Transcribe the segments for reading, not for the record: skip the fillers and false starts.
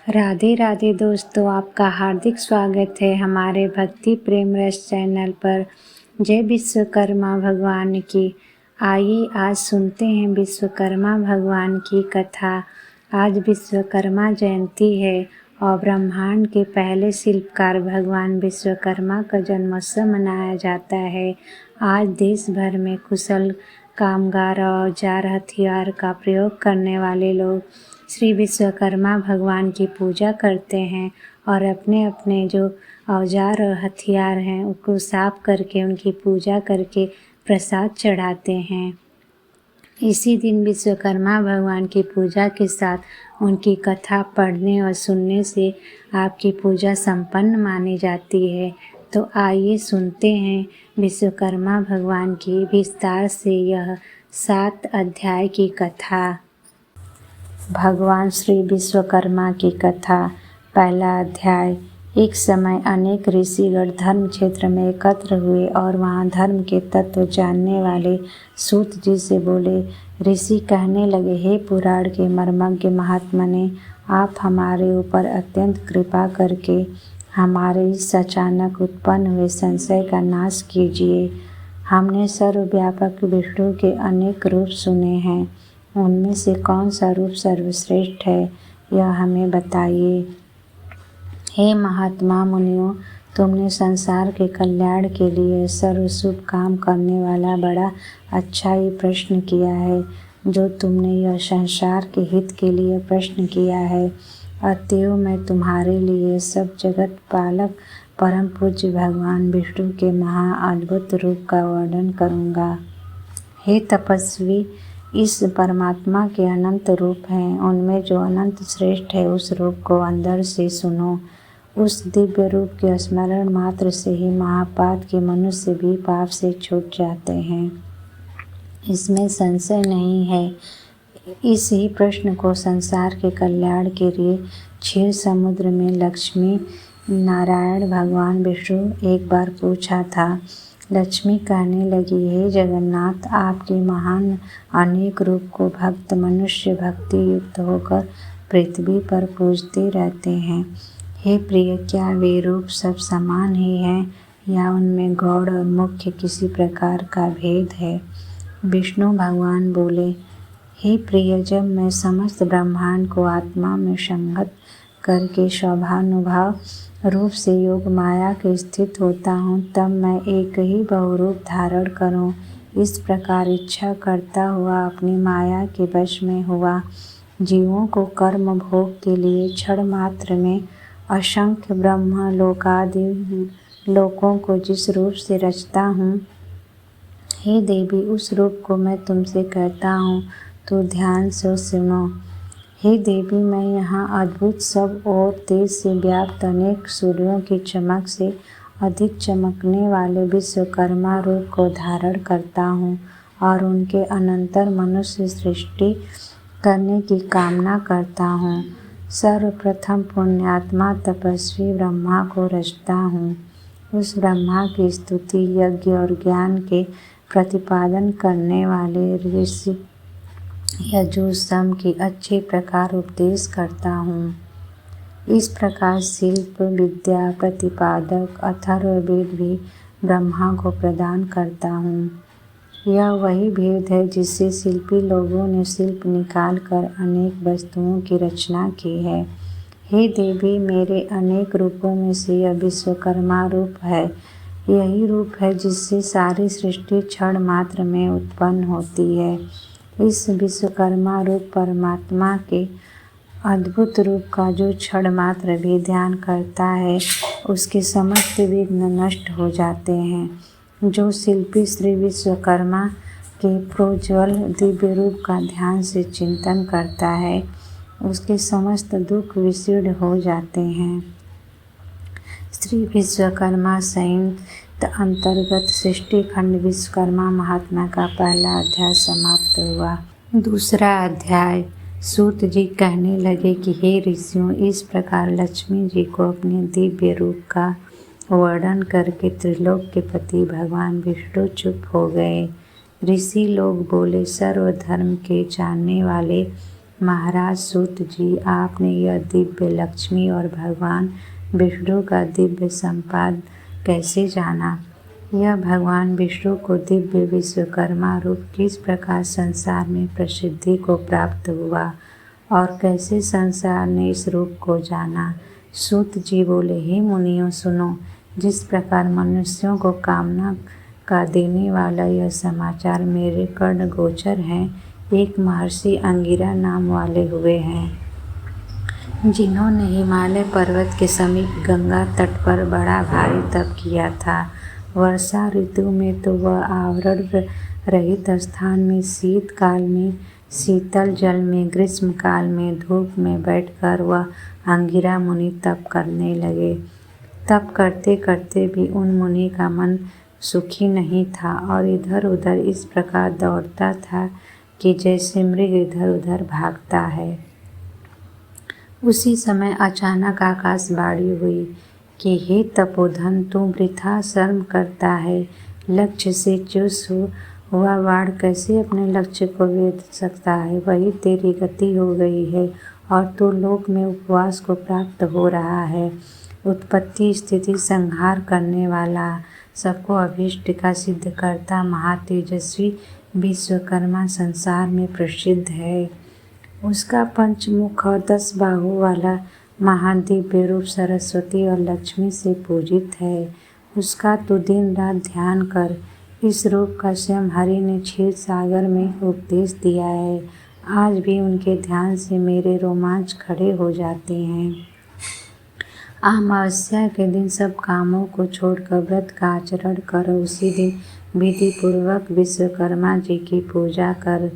राधे राधे दोस्तों, आपका हार्दिक स्वागत है हमारे भक्ति प्रेम रस चैनल पर। जय विश्वकर्मा भगवान की। आइए आज सुनते हैं विश्वकर्मा भगवान की कथा। आज विश्वकर्मा जयंती है और ब्रह्मांड के पहले शिल्पकार भगवान विश्वकर्मा का जन्मोत्सव मनाया जाता है। आज देश भर में कुशल कामगार और औजार हथियार का प्रयोग करने वाले लोग श्री विश्वकर्मा भगवान की पूजा करते हैं और अपने अपने जो औजार और हथियार हैं उनको साफ करके उनकी पूजा करके प्रसाद चढ़ाते हैं। इसी दिन विश्वकर्मा भगवान की पूजा के साथ उनकी कथा पढ़ने और सुनने से आपकी पूजा संपन्न मानी जाती है। तो आइए सुनते हैं विश्वकर्मा भगवान की विस्तार से यह 7 अध्याय की कथा। भगवान श्री विश्वकर्मा की कथा। पहला अध्याय। एक समय अनेक ऋषिगण धर्म क्षेत्र में एकत्र हुए और वहाँ धर्म के तत्व जानने वाले सूत जी से बोले। ऋषि कहने लगे, हे पुराण के मर्मज्ञ महात्मने, आप हमारे ऊपर अत्यंत कृपा करके हमारे इस अचानक उत्पन्न हुए संशय का नाश कीजिए। हमने सर्वव्यापक विष्णु के अनेक रूप सुने हैं, उनमें से कौन सा रूप सर्वश्रेष्ठ है यह हमें बताइए। हे महात्मा मुनियों, तुमने संसार के कल्याण के लिए सर्वशुभ काम करने वाला बड़ा अच्छा ही प्रश्न किया है। जो तुमने यह संसार के हित के लिए प्रश्न किया है, अतएव मैं तुम्हारे लिए सब जगत पालक परम पूज्य भगवान विष्णु के महा अद्भुत रूप का वर्णन करूँगा। हे तपस्वी, इस परमात्मा के अनंत रूप हैं, उनमें जो अनंत श्रेष्ठ है उस रूप को अंदर से सुनो। उस दिव्य रूप के स्मरण मात्र से ही महापात के मनुष्य भी पाप से छूट जाते हैं, इसमें संशय नहीं है। इस ही प्रश्न को संसार के कल्याण के लिए क्षीर समुद्र में लक्ष्मी नारायण भगवान विष्णु एक बार पूछा था। लक्ष्मी कहने लगी, हे जगन्नाथ, आपके महान अनेक रूप को भक्त मनुष्य भक्ति युक्त होकर पृथ्वी पर पूजते रहते हैं। हे प्रिय, क्या वे रूप सब समान ही हैं या उनमें गौड़ और मुख्य किसी प्रकार का भेद है? विष्णु भगवान बोले, हे प्रिय, जब मैं समस्त ब्रह्मांड को आत्मा में संगत करके स्वभानुभाव रूप से योग माया के स्थित होता हूँ, तब मैं एक ही बहुरूप धारण करूँ, इस प्रकार इच्छा करता हुआ अपनी माया के वश में हुआ। जीवों को कर्म भोग के लिए क्षण मात्र में असंख्य ब्रह्म लोकादि लोकों को जिस रूप से रचता हूँ, हे देवी, उस रूप को मैं तुमसे कहता हूँ, तो ध्यान से सुनो। हे देवी, मैं यहाँ अद्भुत सब और तेज से व्याप्त अनेक सूर्यों की चमक से अधिक चमकने वाले विश्वकर्मा रूप को धारण करता हूँ और उनके अनंतर मनुष्य सृष्टि करने की कामना करता हूँ। सर्वप्रथम पुण्यात्मा तपस्वी ब्रह्मा को रचता हूँ। उस ब्रह्मा की स्तुति, यज्ञ और ज्ञान के प्रतिपादन करने वाले ऋषि यजुः सम की अच्छे प्रकार उपदेश करता हूँ। इस प्रकार शिल्प विद्या प्रतिपादक अथर्ववेद भी ब्रह्मा को प्रदान करता हूँ। यह वही भेद है जिससे शिल्पी लोगों ने शिल्प निकाल कर अनेक वस्तुओं की रचना की है। हे देवी, मेरे अनेक रूपों में से यह विश्वकर्मा रूप है। यही रूप है जिससे सारी सृष्टि क्षण मात्र में उत्पन्न होती है। इस विश्वकर्मा रूप परमात्मा के अद्भुत रूप का जो क्षण मात्र भी ध्यान करता है, उसके समस्त विघ्न नष्ट हो जाते हैं। जो शिल्पी श्री विश्वकर्मा के प्रोज्वल दिव्य रूप का ध्यान से चिंतन करता है, उसके समस्त दुख विशीर्ण हो जाते हैं। श्री विश्वकर्मा संहिता अंतर्गत सृष्टि खंड विश्वकर्मा महात्मा का पहला अध्याय समाप्त हुआ। दूसरा अध्याय। सूत जी कहने लगे कि हे ऋषियों, इस प्रकार लक्ष्मी जी को अपने दिव्य रूप का वर्णन करके त्रिलोक के पति भगवान विष्णु चुप हो गए। ऋषि लोग बोले, सर्वधर्म के जानने वाले महाराज सूत जी, आपने यह दिव्य लक्ष्मी और भगवान विष्णु का दिव्य संपाद कैसे जाना? यह भगवान विष्णु को दिव्य विश्वकर्मा रूप किस प्रकार संसार में प्रसिद्धि को प्राप्त हुआ और कैसे संसार ने इस रूप को जाना? सूत जी बोले, हे मुनियों सुनो, जिस प्रकार मनुष्यों को कामना का देने वाला यह समाचार मेरे कर्ण गोचर हैं। एक महर्षि अंगिरा नाम वाले हुए हैं, जिन्होंने हिमालय पर्वत के समीप गंगा तट पर बड़ा भारी तप किया था। वर्षा ऋतु में तो वह आवरण रहित स्थान में, शीतकाल में शीतल जल में, ग्रीष्म काल में धूप में बैठकर वह अंगिरा मुनि तप करने लगे। तप करते करते भी उन मुनि का मन सुखी नहीं था और इधर उधर इस प्रकार दौड़ता था कि जैसे मृग इधर उधर भागता है। उसी समय अचानक आकाशवाणी हुई कि हे तपोधन, तू वृथा श्रम करता है। लक्ष्य से चूस हुआ बाण कैसे अपने लक्ष्य को वेध सकता है? वही तेरी गति हो गई है और तू लोक में उपवास को प्राप्त हो रहा है। उत्पत्ति स्थिति संहार करने वाला, सबको अभीष्ट का सिद्ध करता महातेजस्वी विश्वकर्मा संसार में प्रसिद्ध है। उसका पंचमुख और 10 बाहु वाला महादिव्य रूप सरस्वती और लक्ष्मी से पूजित है। उसका तो दिन रात ध्यान कर। इस रूप का स्वयं हरि ने क्षीर सागर में उपदेश दिया है। आज भी उनके ध्यान से मेरे रोमांच खड़े हो जाते हैं। अमावस्या के दिन सब कामों को छोड़कर व्रत का आचरण कर। उसी दिन विधि पूर्वक विश्वकर्मा जी की पूजा कर।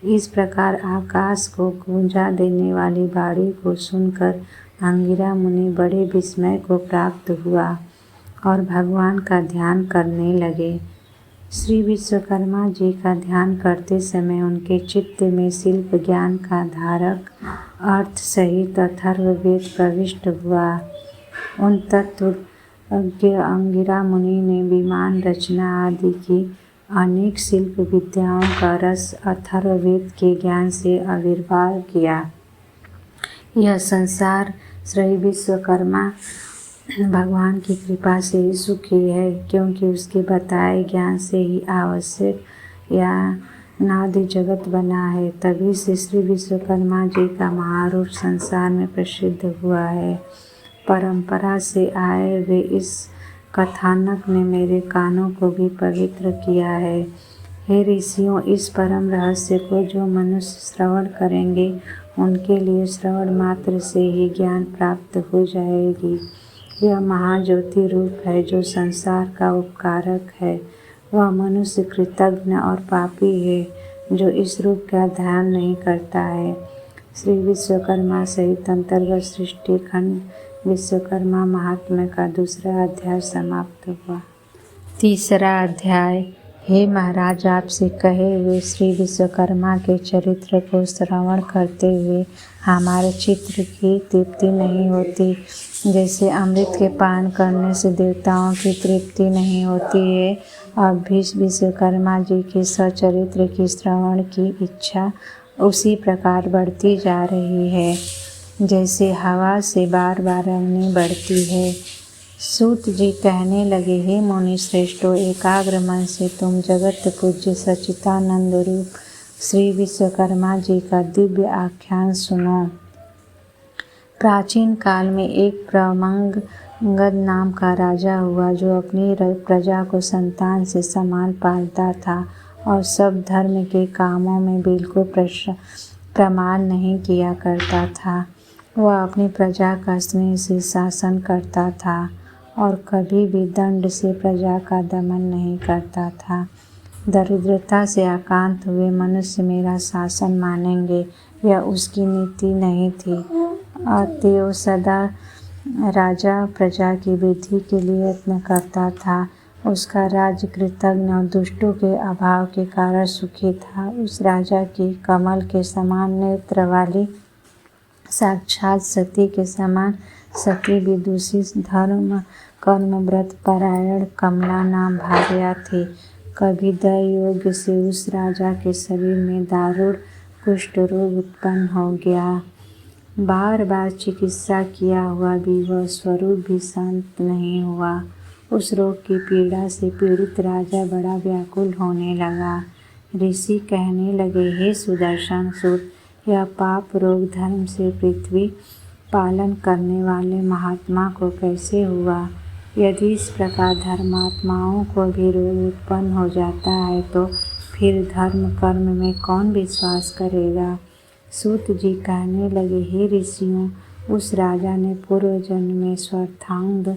इस प्रकार आकाश को गूंजा देने वाली वाणी को सुनकर अंगिरा मुनि बड़े विस्मय को प्राप्त हुआ और भगवान का ध्यान करने लगे। श्री विश्वकर्मा जी का ध्यान करते समय उनके चित्त में शिल्प ज्ञान का धारक अर्थ सहित अथर्ववेद प्रविष्ट हुआ। उन तत्वज्ञ अंगिरा मुनि ने विमान रचना आदि की अनेक शिल्प विद्याओं का रस अथर्ववेद के ज्ञान से आविर्भाव किया। यह संसार श्री विश्वकर्मा भगवान की कृपा से ही सुखी है, क्योंकि उसके बताए ज्ञान से ही आवश्यक या नादि जगत बना है। तभी से श्री विश्वकर्मा जी का महारूप संसार में प्रसिद्ध हुआ है। परंपरा से आए हुए इस कथानक ने मेरे कानों को भी पवित्र किया है। हे ऋषियों, इस परम रहस्य को जो मनुष्य श्रवण करेंगे उनके लिए श्रवण मात्र से ही ज्ञान प्राप्त हो जाएगी। यह महाज्योति रूप है जो संसार का उपकारक है। वह मनुष्य कृतज्ञ और पापी है जो इस रूप का ध्यान नहीं करता है। श्री विश्वकर्मा सहित अंतर्गत सृष्टि खंड विश्वकर्मा महात्म्य का दूसरा अध्याय समाप्त हुआ। तीसरा अध्याय। हे महाराज, आपसे कहे हुए श्री विश्वकर्मा के चरित्र को श्रवण करते हुए हमारे चित्त की तृप्ति नहीं होती। जैसे अमृत के पान करने से देवताओं की तृप्ति नहीं होती है, अब भी विश्वकर्मा जी के सचरित्र की श्रवण की इच्छा उसी प्रकार बढ़ती जा रही है जैसे हवा से बार बार अग्नि बढ़ती है। सूत जी कहने लगे, हे मुनि श्रेष्ठों, एकाग्र मन से तुम जगत पूज्य सच्चिदानंद रूप श्री विश्वकर्मा जी का दिव्य आख्यान सुनो। प्राचीन काल में एक प्रमंगद नाम का राजा हुआ जो अपनी प्रजा को संतान से समान पालता था और सब धर्म के कामों में बिल्कुल प्रमाण नहीं किया करता था। वह अपनी प्रजा का स्नेह से शासन करता था और कभी भी दंड से प्रजा का दमन नहीं करता था। दरिद्रता से आक्रांत हुए मनुष्य मेरा शासन मानेंगे, यह उसकी नीति नहीं थी। अतएव सदा राजा प्रजा की वृद्धि के लिए यत्न करता था। उसका राज्य कृतज्ञ और दुष्टों के अभाव के कारण सुखी था। उस राजा की कमल के समान नेत्र वाली साक्षात सती के समान सती विदुषी धर्म कर्म व्रत परायण कमला नाम भार्या थी। कभी दैवयोग से उस राजा के शरीर में दारुण कुष्ठ रोग उत्पन्न हो गया। बार बार चिकित्सा किया हुआ भी वह स्वरूप भी शांत नहीं हुआ। उस रोग की पीड़ा से पीड़ित राजा बड़ा व्याकुल होने लगा। ऋषि कहने लगे, हे सुदर्शन सुत, यह पाप रोग धर्म से पृथ्वी पालन करने वाले महात्मा को कैसे हुआ? यदि इस प्रकार धर्मात्माओं को भी रोग उत्पन्न हो जाता है तो फिर धर्म कर्म में कौन विश्वास करेगा? सूत जी कहने लगे, हे ऋषियों, उस राजा ने पूर्व जन्म में स्वार्थांध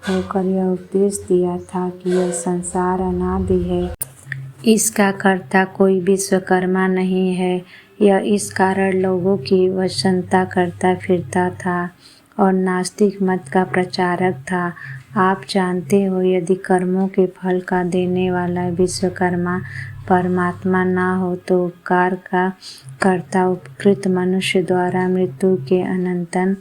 होकर यह उपदेश दिया था कि यह संसार अनादि है, इसका कर्ता कोई विश्वकर्मा नहीं है। यह इस कारण लोगों की वंशनता करता फिरता था और नास्तिक मत का प्रचारक था। आप जानते हो, यदि कर्मों के फल का देने वाला विश्वकर्मा परमात्मा न हो तो उपकार का कर्ता उपकृत मनुष्य द्वारा मृत्यु के अनंतन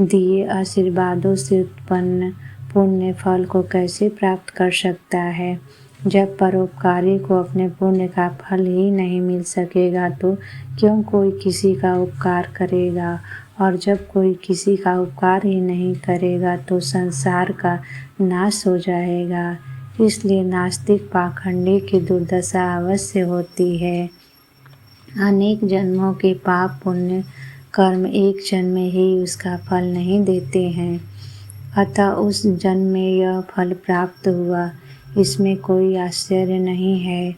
दिए आशीर्वादों से उत्पन्न पुण्य फल को कैसे प्राप्त कर सकता है? जब परोपकारी को अपने पुण्य का फल ही नहीं मिल सकेगा तो क्यों कोई किसी का उपकार करेगा? और जब कोई किसी का उपकार ही नहीं करेगा तो संसार का नाश हो जाएगा। इसलिए नास्तिक पाखंडी की दुर्दशा अवश्य होती है। अनेक जन्मों के पाप पुण्य कर्म एक जन्म में ही उसका फल नहीं देते हैं, अतः उस जन्म में यह फल प्राप्त हुआ, इसमें कोई आश्चर्य नहीं है।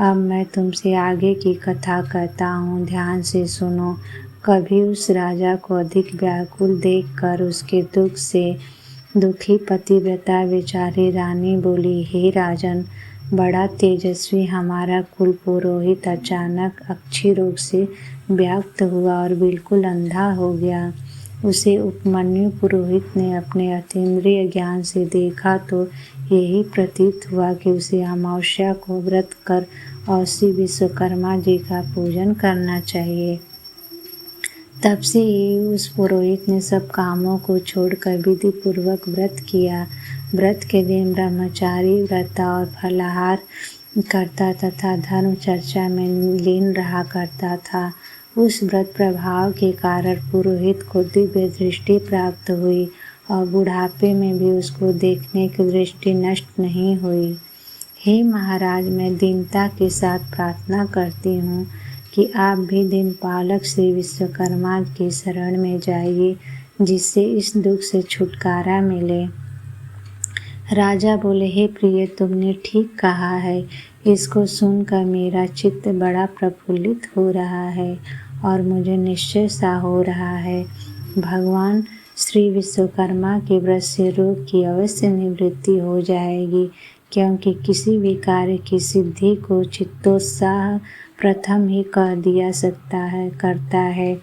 अब मैं तुमसे आगे की कथा कहता हूँ, ध्यान से सुनो। कभी उस राजा को अधिक व्याकुल देखकर उसके दुख से दुखी पतिव्रता बेचारी रानी बोली, हे राजन, बड़ा तेजस्वी हमारा कुल पुरोहित अचानक अक्षय रोग से व्याप्त हुआ और बिल्कुल अंधा हो गया। उसे उपमन्यु पुरोहित ने अपने अतीन्द्रिय ज्ञान से देखा तो यही प्रतीत हुआ कि उसे अमावस्या को व्रत कर औसी विश्वकर्मा जी का पूजन करना चाहिए। तब से ही उस पुरोहित ने सब कामों को छोड़कर विधि पूर्वक व्रत किया। व्रत के दिन ब्रह्मचारी व्रत और फलाहार करता तथा धर्म चर्चा में लीन रहा करता था। उस व्रत प्रभाव के कारण पुरोहित को दिव्य दृष्टि प्राप्त हुई और बुढ़ापे में भी उसको देखने की दृष्टि नष्ट नहीं हुई। हे महाराज, मैं दीनता के साथ प्रार्थना करती हूँ कि आप भी दीनपालक श्री विश्वकर्मा की शरण में जाइए, जिससे इस दुख से छुटकारा मिले। राजा बोले, हे प्रिय, तुमने ठीक कहा है। इसको सुनकर मेरा चित्त बड़ा प्रफुल्लित हो रहा है और मुझे निश्चय सा हो रहा है। भगवान श्री विश्वकर्मा के व्रत से रोग की अवश्य निवृत्ति हो जाएगी, क्योंकि किसी भी कार्य की सिद्धि को चित्तोत्साह प्रथम ही कर दिया करता है।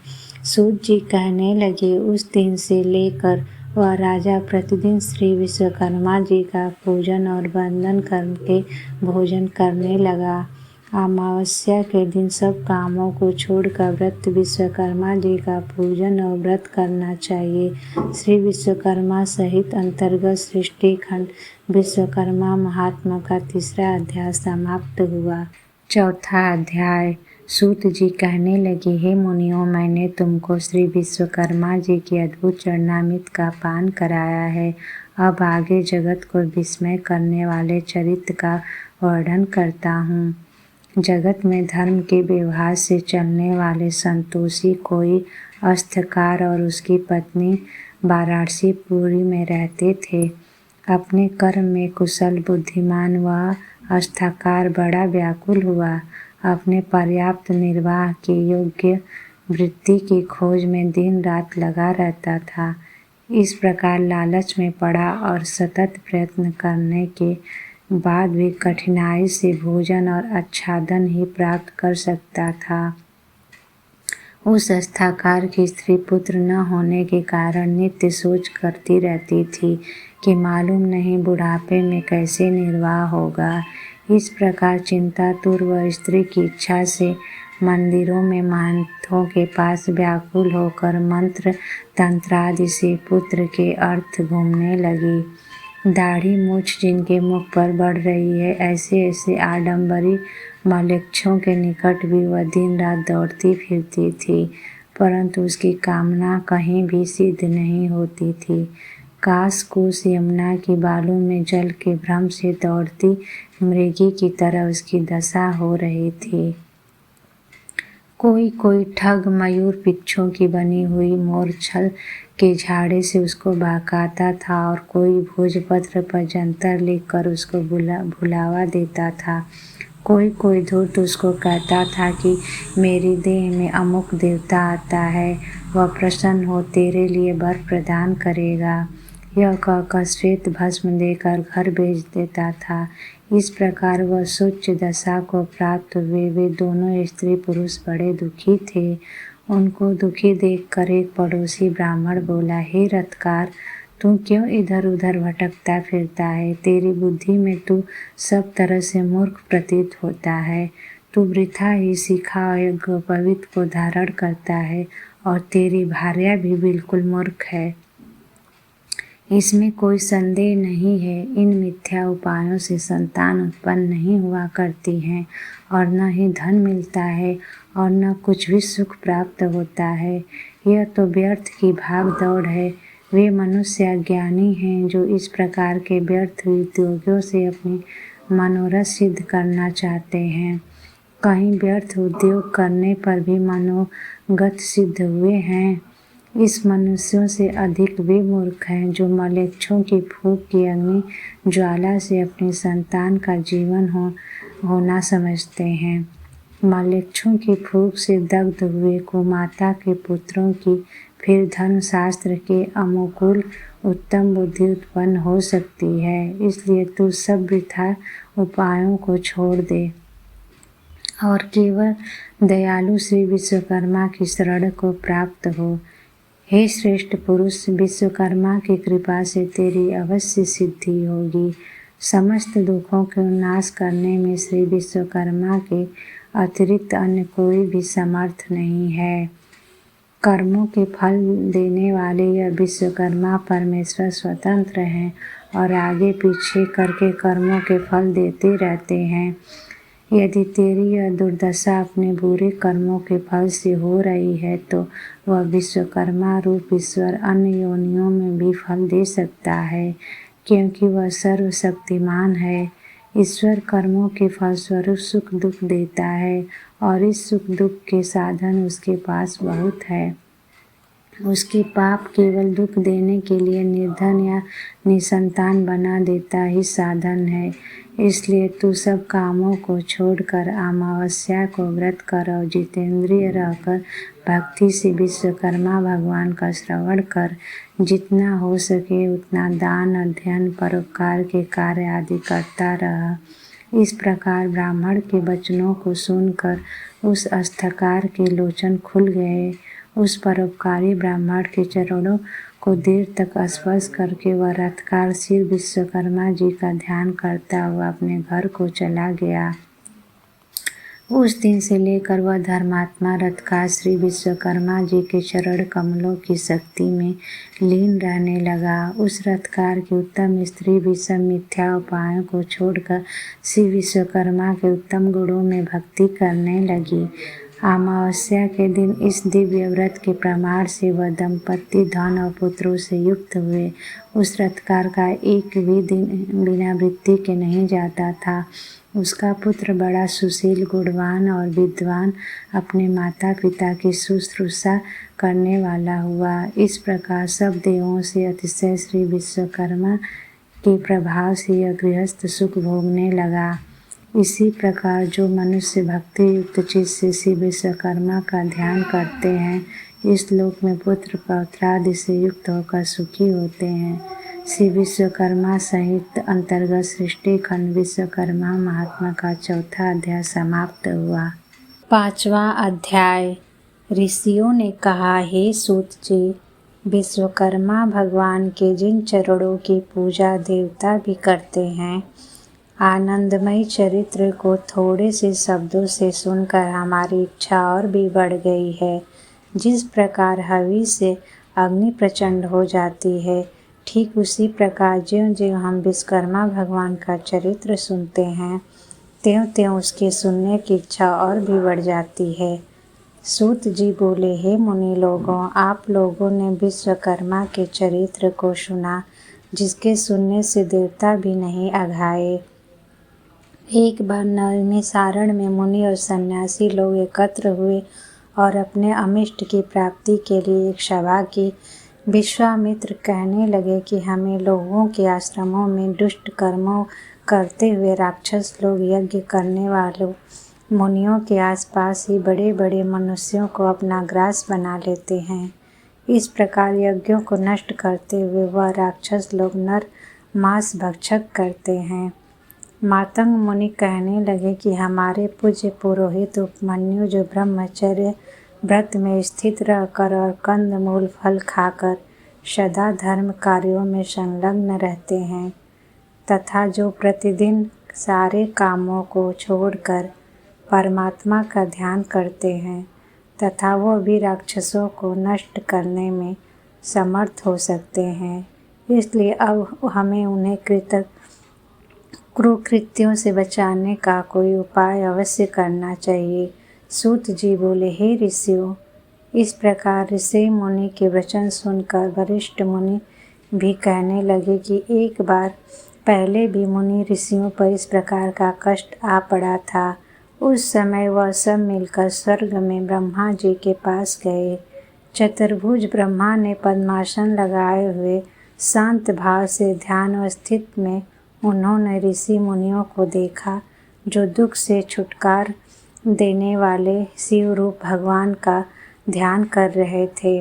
सूत जी कहने लगे, उस दिन से लेकर वह राजा प्रतिदिन श्री विश्वकर्मा जी का पूजन और वंदन करके भोजन करने लगा। अमावस्या के दिन सब कामों को छोड़कर व्रत विश्वकर्मा जी का पूजन और व्रत करना चाहिए। श्री विश्वकर्मा सहित अंतर्गत सृष्टि खंड विश्वकर्मा महात्मा का तीसरा अध्याय समाप्त हुआ। चौथा अध्याय। सूत जी कहने लगे, हे मुनियों, मैंने तुमको श्री विश्वकर्मा जी के अद्भुत चरणामृत का पान कराया है। अब आगे जगत को विस्मय करने वाले चरित्र का वर्णन करता हूँ। जगत में धर्म के व्यवहार से चलने वाले संतोषी कोई अस्थकार और उसकी पत्नी वाराणसीपुरी में रहते थे। अपने कर्म में कुशल बुद्धिमान वह अस्थकार बड़ा व्याकुल हुआ। अपने पर्याप्त निर्वाह के योग्य वृत्ति की खोज में दिन रात लगा रहता था। इस प्रकार लालच में पड़ा और सतत प्रयत्न करने के बाद भी कठिनाई से भोजन और आच्छादन ही प्राप्त कर सकता था। उस अस्थाकार की स्त्री पुत्र न होने के कारण नित्य सोच करती रहती थी कि मालूम नहीं बुढ़ापे में कैसे निर्वाह होगा। इस प्रकार चिंतातुर वह स्त्री की इच्छा से मंदिरों में महंतों के पास व्याकुल होकर मंत्र तंत्रादि से पुत्र के अर्थ घूमने लगी। दाढ़ी मूछ जिनके मुख पर बढ़ रही है, ऐसे ऐसे आडंबरी मलेच्छों के निकट भी वह दिन रात दौड़ती फिरती थी, परंतु उसकी कामना कहीं भी सिद्ध नहीं होती थी। काश कुश यमुना की बालू में जल के भ्रम से दौड़ती मृगी की तरह उसकी दशा हो रही थी। कोई कोई ठग मयूर पिच्छों की बनी हुई मोरछल के झाड़े से उसको बहकाता था और कोई भोजपत्र पर जंतर लिखकर उसको भुलावा देता था। कोई कोई धूर्त उसको कहता था कि मेरी देह में अमुक देवता आता है, वह प्रसन्न हो तेरे लिए वर प्रदान करेगा। यह कहकर श्वेत भस्म देकर घर भेज देता था। इस प्रकार वह सोच्य दशा को प्राप्त हुए वे दोनों स्त्री पुरुष बड़े दुखी थे। उनको दुखी देखकर एक पड़ोसी ब्राह्मण बोला, हे रथकार, तू क्यों इधर उधर भटकता फिरता है? तेरी बुद्धि में तू सब तरह से मूर्ख प्रतीत होता है। तू वृथा ही सीखा पवित्र को धारण करता है और तेरी भार्या भी बिल्कुल मूर्ख है। इसमें कोई संदेह नहीं है। इन मिथ्या उपायों से संतान उत्पन्न नहीं हुआ करती हैं और न ही धन मिलता है और न कुछ भी सुख प्राप्त होता है। यह तो व्यर्थ की भाग दौड़ है। वे मनुष्य अज्ञानी हैं जो इस प्रकार के व्यर्थ उद्योगों से अपनी मनोरथ सिद्ध करना चाहते हैं। कहीं व्यर्थ उद्योग करने पर भी मनोगत सिद्ध हुए हैं। इस मनुष्यों से अधिक वे मूर्ख हैं जो मलेच्छों की फूंक की अग्नि ज्वाला से अपनी संतान का जीवन होना समझते हैं। मलेच्छों की फूंक से दग्ध हुए कुमाता के पुत्रों की फिर धर्मशास्त्र के अनुकूल उत्तम बुद्धि उत्पन्न हो सकती है। इसलिए तू सब वृथा उपायों को छोड़ दे और केवल दयालु श्री विश्वकर्मा की शरण को प्राप्त हो। हे श्रेष्ठ पुरुष, विश्वकर्मा की कृपा से तेरी अवश्य सिद्धि होगी। समस्त दुखों को नाश करने में श्री विश्वकर्मा के अतिरिक्त अन्य कोई भी समर्थ नहीं है। कर्मों के फल देने वाले यह विश्वकर्मा परमेश्वर स्वतंत्र हैं और आगे पीछे करके कर्मों के फल देते रहते हैं। यदि तेरी यह दुर्दशा अपने बुरे कर्मों के फल से हो रही है तो वह विश्वकर्मा रूप ईश्वर अन्य योनियों में भी फल दे सकता है, क्योंकि वह सर्वशक्तिमान है। ईश्वर कर्मों के फलस्वरूप सुख दुख देता है और इस सुख दुख के साधन उसके पास बहुत है। उसके पाप केवल दुख देने के लिए निर्धन या निसंतान बना देता ही साधन है। इसलिए तू सब कामों को छोड़कर अमावस्या को व्रत कर और जितेंद्रिय रहकर भक्ति से विश्वकर्मा भगवान का श्रवण कर। जितना हो सके उतना दान, अध्ययन, परोपकार के कार्य आदि करता रह। इस प्रकार ब्राह्मण के वचनों को सुनकर उस अस्थकार के लोचन खुल गए। उस परोपकारी ब्राह्मण के चरणों को देर तक स्पर्श करके वह रथकार श्री विश्वकर्मा जी का ध्यान करता हुआ अपने घर को चला गया। उस दिन से लेकर वह धर्मात्मा रथकार श्री विश्वकर्मा जी के चरण कमलों की शक्ति में लीन रहने लगा। उस रथकार की उत्तम स्त्री भी सब मिथ्या उपायों को छोड़कर श्री विश्वकर्मा के उत्तम गुणों में भक्ति करने लगी। अमावस्या के दिन इस दिव्य व्रत के प्रमाण से वह दंपत्ति धन और पुत्रों से युक्त हुए। उस रथकार का एक भी दिन बिना वृत्ति के नहीं जाता था। उसका पुत्र बड़ा सुशील, गुणवान और विद्वान, अपने माता पिता की शुश्रूषा करने वाला हुआ। इस प्रकार सब देवों से अतिशय श्री विश्वकर्मा के प्रभाव से यह गृहस्थ सुख भोगने लगा। इसी प्रकार जो मनुष्य भक्ति युक्त चित्त से श्री विश्वकर्मा का ध्यान करते हैं, इस लोक में पुत्र पौत्रादि से युक्त होकर सुखी होते हैं। श्री विश्वकर्मा संहिता अंतर्गत सृष्टि खंड विश्वकर्मा महात्मा का चौथा अध्याय समाप्त हुआ। 5वां अध्याय। ऋषियों ने कहा, हे सूत जी, विश्वकर्मा भगवान के जिन चरणों की पूजा देवता भी करते हैं, आनंदमयी चरित्र को थोड़े से शब्दों से सुनकर हमारी इच्छा और भी बढ़ गई है। जिस प्रकार हवि से अग्नि प्रचंड हो जाती है, ठीक उसी प्रकार ज्यों ज्यों हम विश्वकर्मा भगवान का चरित्र सुनते हैं त्यों त्यों उसके सुनने की इच्छा और भी बढ़ जाती है। सूत जी बोले, हे मुनि लोगों, आप लोगों ने विश्वकर्मा के चरित्र को सुना, जिसके सुनने से देवता भी नहीं अघाए। एक बार नैमिषारण्य में मुनि और सन्यासी लोग एकत्र हुए और अपने अमिष्ट की प्राप्ति के लिए एक सभा की। विश्वामित्र कहने लगे कि हमें लोगों के आश्रमों में दुष्ट कर्मों करते हुए राक्षस लोग यज्ञ करने वालों मुनियों के आसपास ही बड़े बड़े मनुष्यों को अपना ग्रास बना लेते हैं। इस प्रकार यज्ञों को नष्ट करते हुए वह राक्षस लोग नर मांस भक्षक करते हैं। मातंग मुनि कहने लगे कि हमारे पूज्य पुरोहित उपमन्यु जो ब्रह्मचर्य व्रत में स्थित रहकर और कंद मूल फल खाकर सदा धर्म कार्यों में संलग्न रहते हैं तथा जो प्रतिदिन सारे कामों को छोड़कर परमात्मा का ध्यान करते हैं तथा वो भी राक्षसों को नष्ट करने में समर्थ हो सकते हैं, इसलिए अब हमें उन्हें कुकृत्यों से बचाने का कोई उपाय अवश्य करना चाहिए। सूत जी बोले, हे ऋषियों, इस प्रकार ऋषि मुनि के वचन सुनकर वरिष्ठ मुनि भी कहने लगे कि एक बार पहले भी मुनि ऋषियों पर इस प्रकार का कष्ट आ पड़ा था। उस समय वह सब मिलकर स्वर्ग में ब्रह्मा जी के पास गए। चतुर्भुज ब्रह्मा ने पद्मासन लगाए हुए शांत भाव से ध्यान अवस्थित में उन्होंने ऋषि मुनियों को देखा, जो दुख से छुटकार देने वाले शिव रूप भगवान का ध्यान कर रहे थे।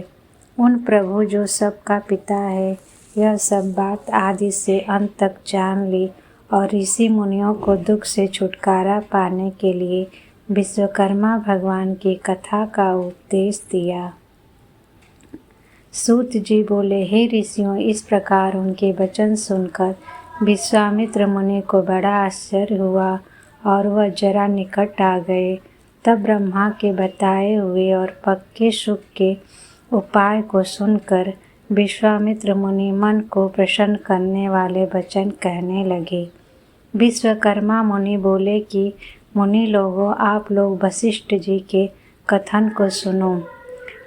उन प्रभु जो सबका पिता है, यह सब बात आदि से अंत तक जान ली और ऋषि मुनियों को दुख से छुटकारा पाने के लिए विश्वकर्मा भगवान की कथा का उपदेश दिया। सूत जी बोले, हे ऋषियों, इस प्रकार उनके वचन सुनकर विश्वामित्र मुनि को बड़ा आश्चर्य हुआ और वह जरा निकट आ गए। तब ब्रह्मा के बताए हुए और पक्के सुख के उपाय को सुनकर विश्वामित्र मुनि मन को प्रसन्न करने वाले वचन कहने लगे। विश्वकर्मा मुनि बोले कि मुनि लोगों, आप लोग वशिष्ठ जी के कथन को सुनो,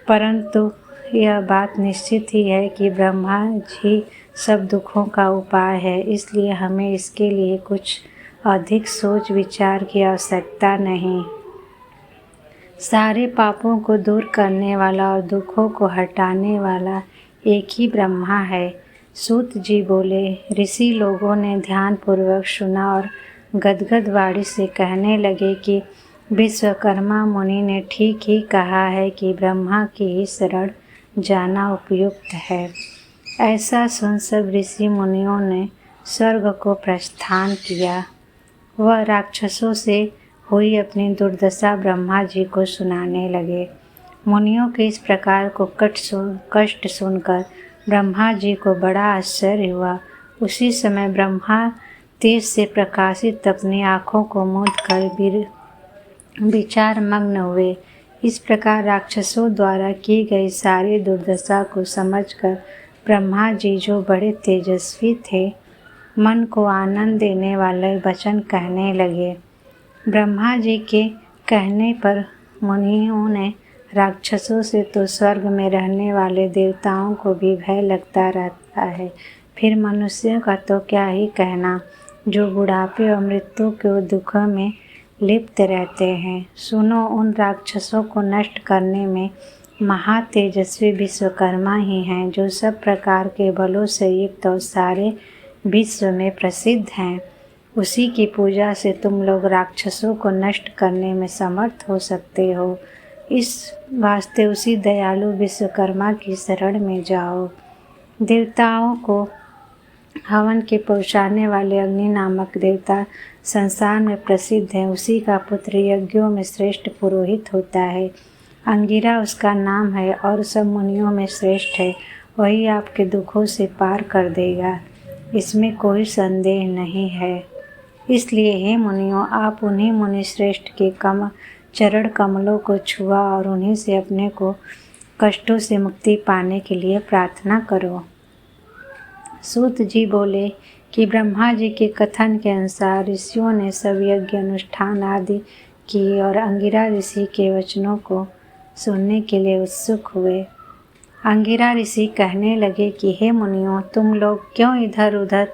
परंतु यह बात निश्चित ही है कि ब्रह्मा जी सब दुखों का उपाय है, इसलिए हमें इसके लिए कुछ अधिक सोच विचार की आवश्यकता नहीं। सारे पापों को दूर करने वाला और दुखों को हटाने वाला एक ही ब्रह्मा है। सूत जी बोले, ऋषि लोगों ने ध्यानपूर्वक सुना और गदगद वाणी से कहने लगे कि विश्वकर्मा मुनि ने ठीक ही कहा है कि ब्रह्मा की ही शरण जाना उपयुक्त है। ऐसा सुन सब ऋषि मुनियों ने स्वर्ग को प्रस्थान किया। वह राक्षसों से हुई अपनी दुर्दशा ब्रह्मा जी को सुनाने लगे। मुनियों के इस प्रकार को कष्ट सुनकर ब्रह्मा जी को बड़ा आश्चर्य हुआ। उसी समय ब्रह्मा तेज से प्रकाशित अपनी आँखों को मूंद कर विचार मग्न हुए। इस प्रकार राक्षसों द्वारा की गई सारी दुर्दशा को समझकर ब्रह्मा जी, जो बड़े तेजस्वी थे, मन को आनंद देने वाले वचन कहने लगे। ब्रह्मा जी के कहने पर मुनियों ने राक्षसों से तो स्वर्ग में रहने वाले देवताओं को भी भय लगता रहता है, फिर मनुष्यों का तो क्या ही कहना, जो बुढ़ापे और मृत्यु के दुखों में लिप्त रहते हैं। सुनो, उन राक्षसों को नष्ट करने में महातेजस्वी विश्वकर्मा ही हैं, जो सब प्रकार के बलों से युक्त और सारे विश्व में प्रसिद्ध हैं। उसी की पूजा से तुम लोग राक्षसों को नष्ट करने में समर्थ हो सकते हो। इस वास्ते उसी दयालु विश्वकर्मा की शरण में जाओ। देवताओं को हवन के पहुँचाने वाले अग्नि नामक देवता संसार में प्रसिद्ध है। उसी का पुत्र यज्ञों में श्रेष्ठ पुरोहित होता है। अंगिरा उसका नाम है और सब मुनियों में श्रेष्ठ है। वही आपके दुखों से पार कर देगा, इसमें कोई संदेह नहीं है। इसलिए हे मुनियों, आप उन्हीं मुनि श्रेष्ठ के चरण कमलों को छुआ और उन्हीं से अपने को कष्टों से मुक्ति पाने के लिए प्रार्थना करो। सूत जी बोले कि ब्रह्मा जी के कथन के अनुसार ऋषियों ने सब यज्ञ अनुष्ठान आदि किए और अंगिरा ऋषि के वचनों को सुनने के लिए उत्सुक हुए। अंगिरा ऋषि कहने लगे कि हे मुनियों, तुम लोग क्यों इधर उधर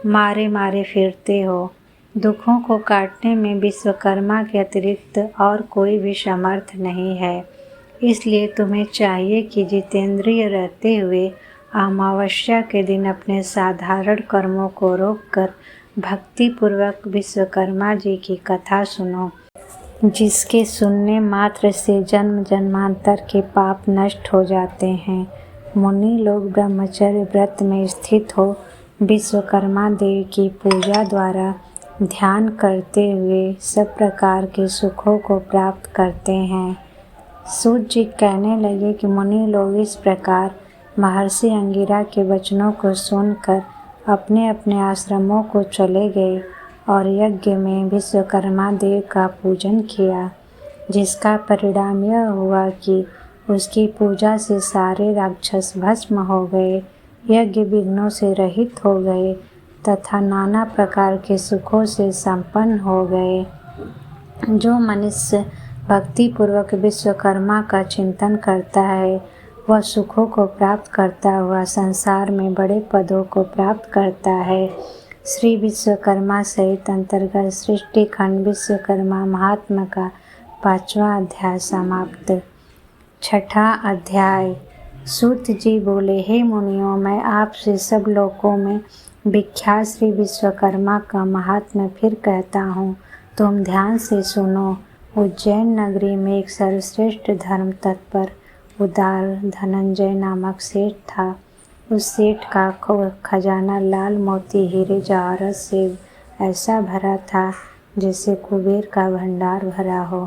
मारे मारे फिरते हो? दुखों को काटने में विश्वकर्मा के अतिरिक्त और कोई भी समर्थ नहीं है। इसलिए तुम्हें चाहिए कि जितेंद्रिय रहते हुए अमावस्या के दिन अपने साधारण कर्मों को रोककर भक्तिपूर्वक विश्वकर्मा जी की कथा सुनो, जिसके सुनने मात्र से जन्म जन्मांतर के पाप नष्ट हो जाते हैं। मुनि लोग ब्रह्मचर्य व्रत में स्थित हो विश्वकर्मा देव की पूजा द्वारा ध्यान करते हुए सब प्रकार के सुखों को प्राप्त करते हैं। सूत जी कहने लगे कि मुनि लोग इस प्रकार महर्षि अंगिरा के वचनों को सुनकर अपने अपने आश्रमों को चले गए और यज्ञ में विश्वकर्मा देव का पूजन किया, जिसका परिणाम यह हुआ कि उसकी पूजा से सारे राक्षस भस्म हो गए, यज्ञ विघ्नों से रहित हो गए तथा नाना प्रकार के सुखों से संपन्न हो गए। जो मनुष्य भक्तिपूर्वक विश्वकर्मा का चिंतन करता है वह सुखों को प्राप्त करता हुआ संसार में बड़े पदों को प्राप्त करता है। श्री विश्वकर्मा सहित अंतर्गत सृष्टि खंड विश्वकर्मा महात्मा का 5वां अध्याय समाप्त। 6ठा अध्याय। सूत जी बोले, हे मुनियों, मैं आपसे सब लोकों में विख्यात श्री विश्वकर्मा का महात्म्य फिर कहता हूँ, तुम ध्यान से सुनो। उज्जैन नगरी में एक सर्वश्रेष्ठ धर्म तत्पर उदार धनंजय नामक सेठ था। उस सेठ का खजाना लाल मोती हीरे जवाहरात से ऐसा भरा था जैसे कुबेर का भंडार भरा हो।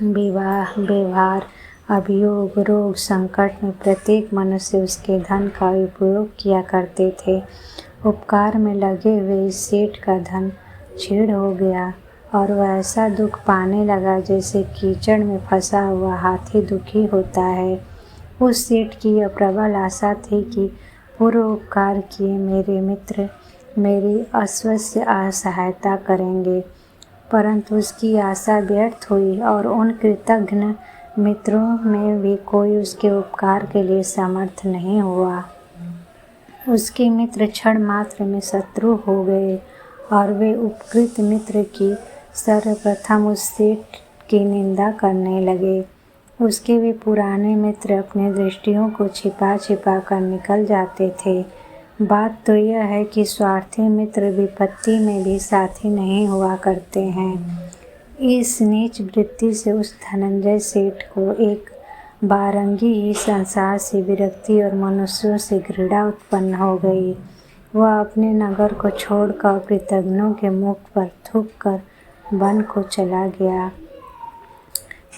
विवाह, व्यवहार, अभियोग, रोग, संकट में प्रत्येक मनुष्य उसके धन का उपयोग किया करते थे। उपकार में लगे हुए इस सेठ का धन छीड़ हो गया और वह ऐसा दुख पाने लगा जैसे कीचड़ में फंसा हुआ हाथी दुखी होता है। उस सेठ की यह प्रबल आशा थी कि पूर्व उपकार किए मेरे मित्र मेरी अश्वस्य सहायता करेंगे, परंतु उसकी आशा व्यर्थ हुई और उन कृतघ्न मित्रों में भी कोई उसके उपकार के लिए समर्थ नहीं हुआ। उसके मित्र क्षण मात्र में शत्रु हो गए और वे उपकृत मित्र की सर्वप्रथम उस सेठ की निंदा करने लगे। उसके वे पुराने मित्र अपने दृष्टियों को छिपा छिपा कर निकल जाते थे। बात तो यह है कि स्वार्थी मित्र विपत्ति में भी साथी नहीं हुआ करते हैं। इस नीच वृत्ति से उस धनंजय सेठ को एक बारंगी ही संसार से विरक्ति और मनुष्यों से घृणा उत्पन्न हो गई। वह अपने नगर को छोड़कर कृतघ्नों के मुख पर थूक कर वन को चला गया।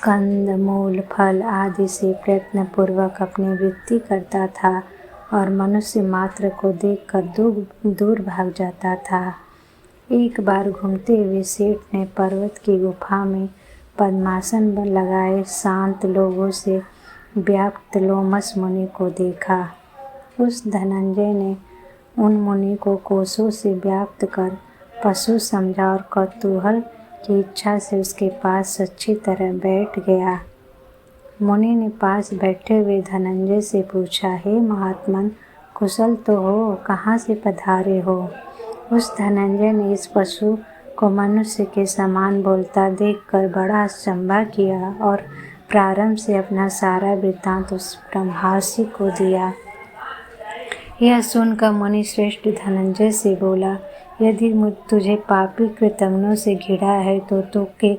कंद, मूल, फल आदि से प्रयत्नपूर्वक अपनी वृत्ति करता था और मनुष्य मात्र को देखकर दूर भाग जाता था। एक बार घूमते हुए सेठ ने पर्वत की गुफा में पद्मासन लगाए शांत लोगों से व्याप्त लोमस मुनि को देखा। उस धनंजय ने उन मुनि को कोसों से व्याप्त कर पशु समझा और कौतूहल की इच्छा से उसके पास अच्छी तरह बैठ गया। मुनि ने पास बैठे हुए धनंजय से पूछा, हे महात्मन, कुशल तो हो, कहाँ से पधारे हो? उस धनंजय ने इस पशु को मनुष्य के समान बोलता देखकर बड़ा अचंभा किया और प्रारंभ से अपना सारा वृत्तांत उस ब्रह्मर्षि को दिया। यह सुनकर मुनि श्रेष्ठ धनंजय से बोला, यदि तुझे पापी कृतघ्नों से घृणा है तो तू के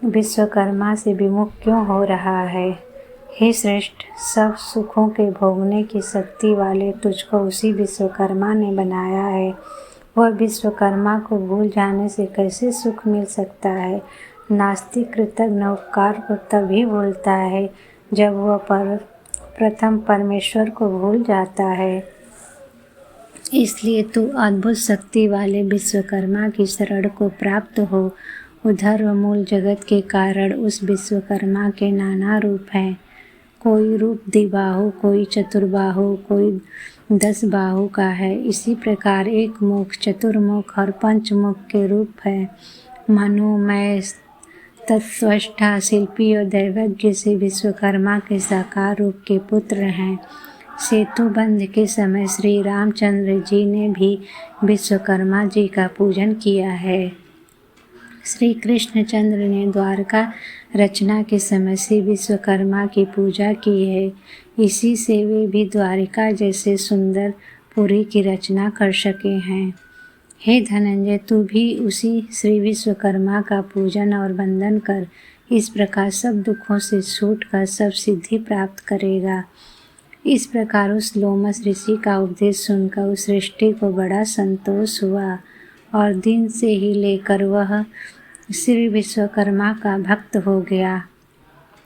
विश्वकर्मा से विमुख क्यों हो रहा है? हे श्रेष्ठ, सब सुखों के भोगने की शक्ति वाले तुझको उसी विश्वकर्मा ने बनाया है। वह विश्वकर्मा को भूल जाने से कैसे सुख मिल सकता है? नास्तिक कृतघ्न उपकार को तभी भूलता है जब वह प्रथम परमेश्वर को भूल जाता है। इसलिए तू अद्भुत शक्ति वाले विश्वकर्मा की शरण को प्राप्त हो। उधर व मूल जगत के कारण उस विश्वकर्मा के नाना रूप हैं। कोई रूप द्विबाहु, कोई चतुर्बाहु, कोई 10 बाहु का है। इसी प्रकार एक मुख, चतुर्मुख और पंचमुख के रूप है। मनोमय तत्वष्टा, शिल्पी और दैवज्ञ से विश्वकर्मा के साकार रूप के पुत्र हैं। सेतु बंध के समय श्री रामचंद्र जी ने भी विश्वकर्मा जी का पूजन किया है। श्री कृष्णचंद्र ने द्वारका रचना के समय से विश्वकर्मा की पूजा की है। इसी से वे भी द्वारिका जैसे सुंदर पुरी की रचना कर सके हैं। हे धनंजय, तू भी उसी श्री विश्वकर्मा का पूजन और वंदन कर। इस प्रकार सब दुखों से छूटकर सब सिद्धि प्राप्त करेगा। इस प्रकार उस लोमस ऋषि का उपदेश सुनकर उस सृष्टि को बड़ा संतोष हुआ और दिन से ही लेकर वह श्री विश्वकर्मा का भक्त हो गया।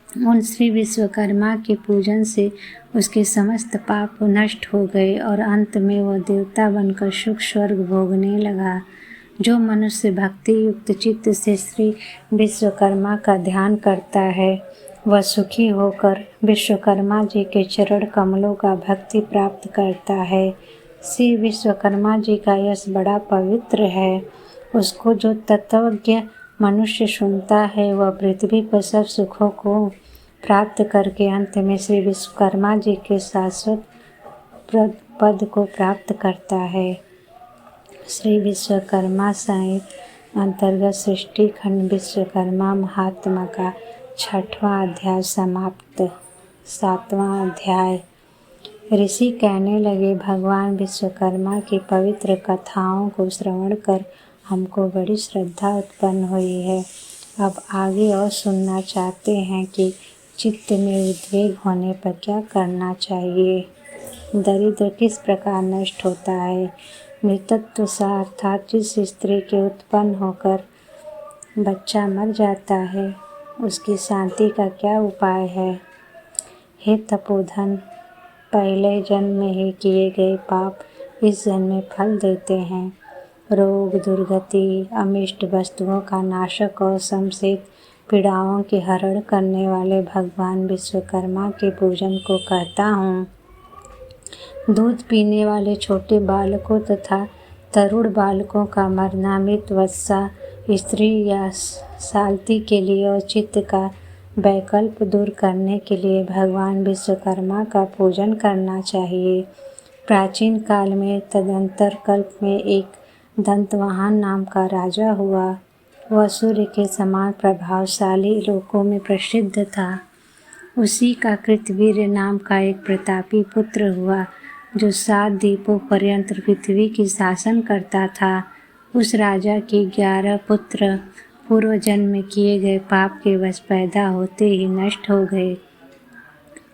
उन श्री विश्वकर्मा के पूजन से उसके समस्त पाप नष्ट हो गए और अंत में वह देवता बनकर सुख स्वर्ग भोगने लगा। जो मनुष्य भक्ति युक्त चित्त से श्री विश्वकर्मा का ध्यान करता है वह सुखी होकर विश्वकर्मा जी के चरण कमलों का भक्ति प्राप्त करता है। श्री विश्वकर्मा जी का यश बड़ा पवित्र है। उसको जो तत्वज्ञ मनुष्य सुनता है वह पृथ्वी पर सब सुखों को प्राप्त करके अंत में श्री विश्वकर्मा जी के शाश्वत पद को प्राप्त करता है। श्री विश्वकर्मा संहिता अंतर्गत सृष्टि खंड विश्वकर्मा महात्मा का 6वां अध्याय समाप्त। 7वां अध्याय। ऋषि कहने लगे, भगवान विश्वकर्मा की पवित्र कथाओं को श्रवण कर हमको बड़ी श्रद्धा उत्पन्न हुई है। अब आगे और सुनना चाहते हैं कि चित्त में उद्वेग होने पर क्या करना चाहिए। दरिद्र किस प्रकार नष्ट होता है। मृतत्व सा अर्थात जिस स्त्री के उत्पन्न होकर बच्चा मर जाता है उसकी शांति का क्या उपाय है। हे तपोधन, पहले जन्म में ही किए गए पाप इस जन्म में फल देते हैं। रोग, दुर्गति, अमिष्ट वस्तुओं का नाशक और समसेत पीड़ाओं के हरण करने वाले भगवान विश्वकर्मा के पूजन को कहता हूँ। दूध पीने वाले छोटे बालकों तथा तरुण बालकों का मरना मृत वत्सा स्त्री या साल्ती के लिए और चित्त का वैकल्प दूर करने के लिए भगवान विश्वकर्मा का पूजन करना चाहिए। प्राचीन काल में तदंतर कल्प में एक दंतवाहन नाम का राजा हुआ। वह सूर्य के समान प्रभावशाली लोकों में प्रसिद्ध था। उसी का कृतवीर्य नाम का एक प्रतापी पुत्र हुआ जो 7 द्वीपों पर्यंत पृथ्वी की शासन करता था। उस राजा के 11 पुत्र पूर्व जन्म में किए गए पाप के वश पैदा होते ही नष्ट हो गए।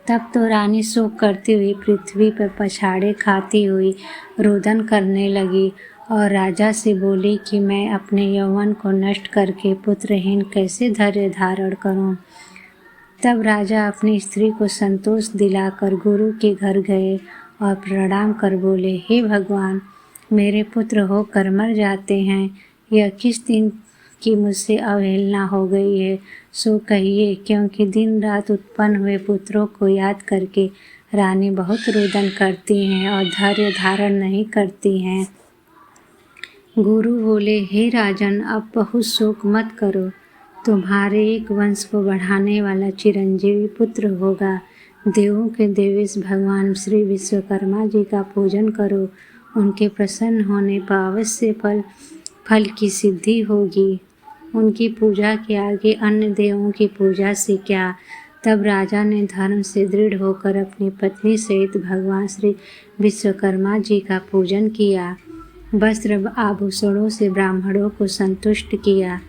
तब तो रानी शोक करती हुई पृथ्वी पर पछाड़े खाती हुई रुदन करने लगी और राजा से बोली कि मैं अपने यौवन को नष्ट करके पुत्रहीन कैसे धैर्य धारण करूं। तब राजा अपनी स्त्री को संतोष दिलाकर गुरु के घर गए और प्रणाम कर बोले, हे भगवान, मेरे पुत्र होकर मर जाते हैं। यह किस दिन की मुझसे अवहेलना हो गई है सो कहिए, क्योंकि दिन रात उत्पन्न हुए पुत्रों को याद करके रानी बहुत रुदन करती हैं और धैर्य धारण नहीं करती हैं। गुरु बोले, हे राजन, अब बहुत शोक मत करो। तुम्हारे एक वंश को बढ़ाने वाला चिरंजीवी पुत्र होगा। देवों के देवेश भगवान श्री विश्वकर्मा जी का पूजन करो। उनके प्रसन्न होने पर अवश्य फल की सिद्धि होगी। उनकी पूजा के आगे अन्य देवों की पूजा से क्या। तब राजा ने धर्म से दृढ़ होकर अपनी पत्नी सहित भगवान श्री विश्वकर्मा जी का पूजन किया। वस्त्र आभूषणों से ब्राह्मणों को संतुष्ट किया।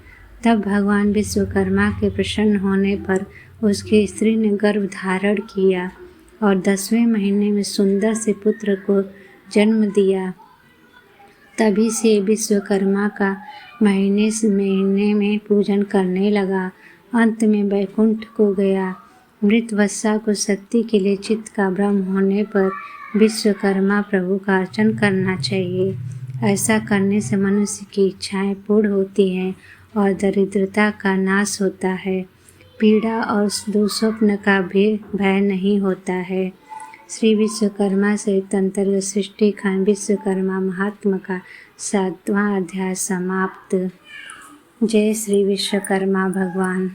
तब भगवान विश्वकर्मा के प्रसन्न होने पर उसकी स्त्री ने गर्भ धारण किया और 10वें महीने में सुंदर से पुत्र को जन्म दिया। तभी से विश्वकर्मा का महीने में पूजन करने लगा। अंत में वैकुंठ को गया। मृत वत्सा को शक्ति के लिए चित्त का भ्रम होने पर विश्वकर्मा प्रभु का अर्चन करना चाहिए। ऐसा करने से मनुष्य की इच्छाएं पूर्ण होती हैं और दरिद्रता का नाश होता है। पीड़ा और दुःस्वप्न का भी भय नहीं होता है। श्री विश्वकर्मा सहित अंतर्गत सृष्टि खंड विश्वकर्मा महात्मा का 7वां अध्याय समाप्त। जय श्री विश्वकर्मा भगवान।